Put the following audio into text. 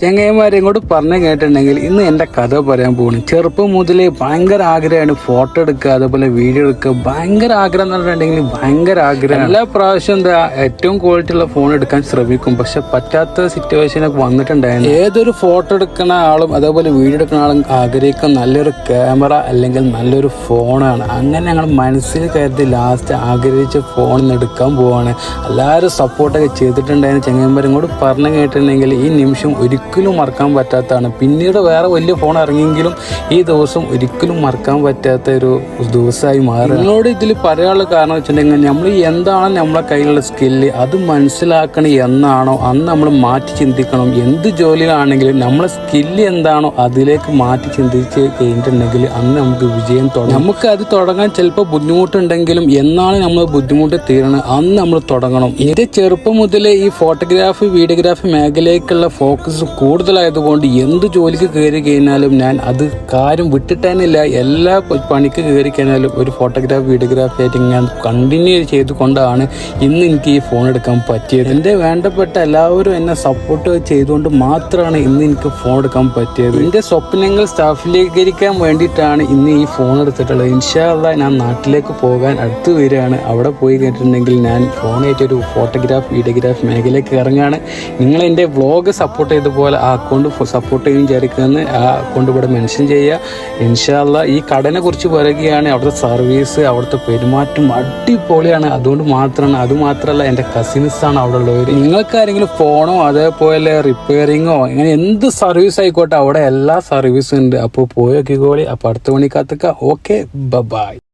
ചങ്ങായിമാരെ ഇങ്ങോട്ട് പറഞ്ഞു കേട്ടിട്ടുണ്ടെങ്കിൽ ഇന്ന് എൻ്റെ കഥ പറയാൻ പോകുന്നു. ചെറുപ്പം മുതലേ ഭയങ്കര ആഗ്രഹമാണ് ഫോട്ടോ എടുക്കുക, അതേപോലെ വീഡിയോ എടുക്കുക. ഭയങ്കര ആഗ്രഹം എന്ന് പറഞ്ഞിട്ടുണ്ടെങ്കിൽ ഭയങ്കര ആഗ്രഹം. എല്ലാ പ്രാവശ്യം എന്താ ഏറ്റവും ക്വാളിറ്റി ഉള്ള ഫോൺ എടുക്കാൻ ശ്രമിക്കും, പക്ഷെ പറ്റാത്ത സിറ്റുവേഷനൊക്കെ വന്നിട്ടുണ്ടായിരുന്നു. ഏതൊരു ഫോട്ടോ എടുക്കുന്ന ആളും അതേപോലെ വീഡിയോ എടുക്കുന്ന ആളും ആഗ്രഹിക്കുന്ന നല്ലൊരു ക്യാമറ അല്ലെങ്കിൽ നല്ലൊരു ഫോണാണ്. അങ്ങനെ ഞങ്ങൾ മനസ്സിൽ കരുതി ലാസ്റ്റ് ആഗ്രഹിച്ച ഫോണിൽ എടുക്കാൻ പോവാണ്. എല്ലാവരും സപ്പോർട്ടൊക്കെ ചെയ്തിട്ടുണ്ടായിരുന്നു. ചങ്ങായിമാരെ ഇങ്ങോട്ട് പറഞ്ഞു കേട്ടിട്ടുണ്ടെങ്കിൽ ഈ നിമിഷം ഒരിക്കലും മറക്കാൻ പറ്റാത്തതാണ്. പിന്നീട് വേറെ വലിയ ഫോൺ ഇറങ്ങിയെങ്കിലും ഈ ദിവസം ഒരിക്കലും മറക്കാൻ പറ്റാത്ത ഒരു ദിവസമായി മാറി. നിങ്ങളോട് ഇതിൽ പറയാനുള്ള കാരണം വെച്ചിട്ടുണ്ടെങ്കിൽ നമ്മൾ എന്താണ് നമ്മളെ കയ്യിലുള്ള സ്കില്ല് അത് മനസ്സിലാക്കണം എന്നാണോ അന്ന് നമ്മൾ മാറ്റി ചിന്തിക്കണം. എന്ത് ജോലിയിലാണെങ്കിലും നമ്മളെ സ്കില്ല് എന്താണോ അതിലേക്ക് മാറ്റി ചിന്തിച്ച് കഴിഞ്ഞിട്ടുണ്ടെങ്കിൽ അന്ന് നമുക്ക് വിജയം തുടങ്ങും. നമുക്ക് അത് തുടങ്ങാൻ ചിലപ്പോൾ ബുദ്ധിമുട്ടുണ്ടെങ്കിലും എന്നാണ് നമ്മൾ ബുദ്ധിമുട്ട് തീരണം അന്ന് നമ്മൾ തുടങ്ങണം. എൻ്റെ ചെറുപ്പം മുതലേ ഈ ഫോട്ടോഗ്രാഫി വീഡിയോഗ്രാഫി മേഖലയിലേക്കുള്ള ഫോക്കസ് കൂടുതലായതുകൊണ്ട് എന്ത് ജോലിക്ക് കയറി കഴിഞ്ഞാലും ഞാൻ അത് കാര്യം വിട്ടിട്ടേനില്ല. എല്ലാ പണിക്ക് കയറി കഴിഞ്ഞാലും ഒരു ഫോട്ടോഗ്രാഫി വീഡിയോഗ്രാഫി ആയിട്ട് ഞാൻ കണ്ടിന്യൂ ചെയ്തുകൊണ്ടാണ് ഇന്ന് എനിക്ക് ഈ ഫോൺ എടുക്കാൻ പറ്റിയത്. എൻ്റെ വേണ്ടപ്പെട്ട എല്ലാവരും എന്നെ സപ്പോർട്ട് ചെയ്തുകൊണ്ട് മാത്രമാണ് ഇന്ന് എനിക്ക് ഫോൺ എടുക്കാൻ പറ്റിയത്. എൻ്റെ സ്വപ്നങ്ങൾ സാഫല്യീകരിക്കാൻ വേണ്ടിയിട്ടാണ് ഇന്ന് ഈ ഫോൺ എടുത്തിട്ടുള്ളത്. ഇൻഷാ അല്ലാഹ് ഞാൻ നാട്ടിലേക്ക് പോകാൻ അടുത്ത് വരികയാണ്. അവിടെ പോയി കേട്ടിട്ടുണ്ടെങ്കിൽ ഞാൻ ഫോണായിട്ടൊരു ഫോട്ടോഗ്രാഫി വീഡിയോഗ്രാഫി മേഖലയിലേക്ക് ഇറങ്ങുകയാണ്. നിങ്ങൾ എൻ്റെ വ്ളോഗ് സപ്പോർട്ട് ചെയ്ത പോലെ ആ അക്കൗണ്ട് സപ്പോർട്ട് ചെയ്യും വിചാരിക്കുന്നത് ആ അക്കൗണ്ട് ഇവിടെ മെൻഷൻ ചെയ്യുക. ഇൻഷാ അല്ലാഹ് ഈ കടനെ കുറിച്ച് പറയുകയാണ്. അവിടുത്തെ സർവീസ് അവിടുത്തെ പെരുമാറ്റം അടിപൊളിയാണ്. അതുകൊണ്ട് മാത്രമാണ്, അതുമാത്രമല്ല എൻ്റെ കസിൻസാണ് അവിടെ ഉള്ളവർ. നിങ്ങൾക്ക് ആരെങ്കിലും ഫോണോ അതേപോലെ റിപ്പയറിങ്ങോ ഇങ്ങനെ എന്ത് സർവീസ് ആയിക്കോട്ടെ അവിടെ എല്ലാ സർവീസും ഉണ്ട്. അപ്പോൾ പോയി നോക്കിക്കോളി. അപ്പോൾ അടുത്ത മണിക്കകത്തൊക്കെ ഓക്കെ ബൈ.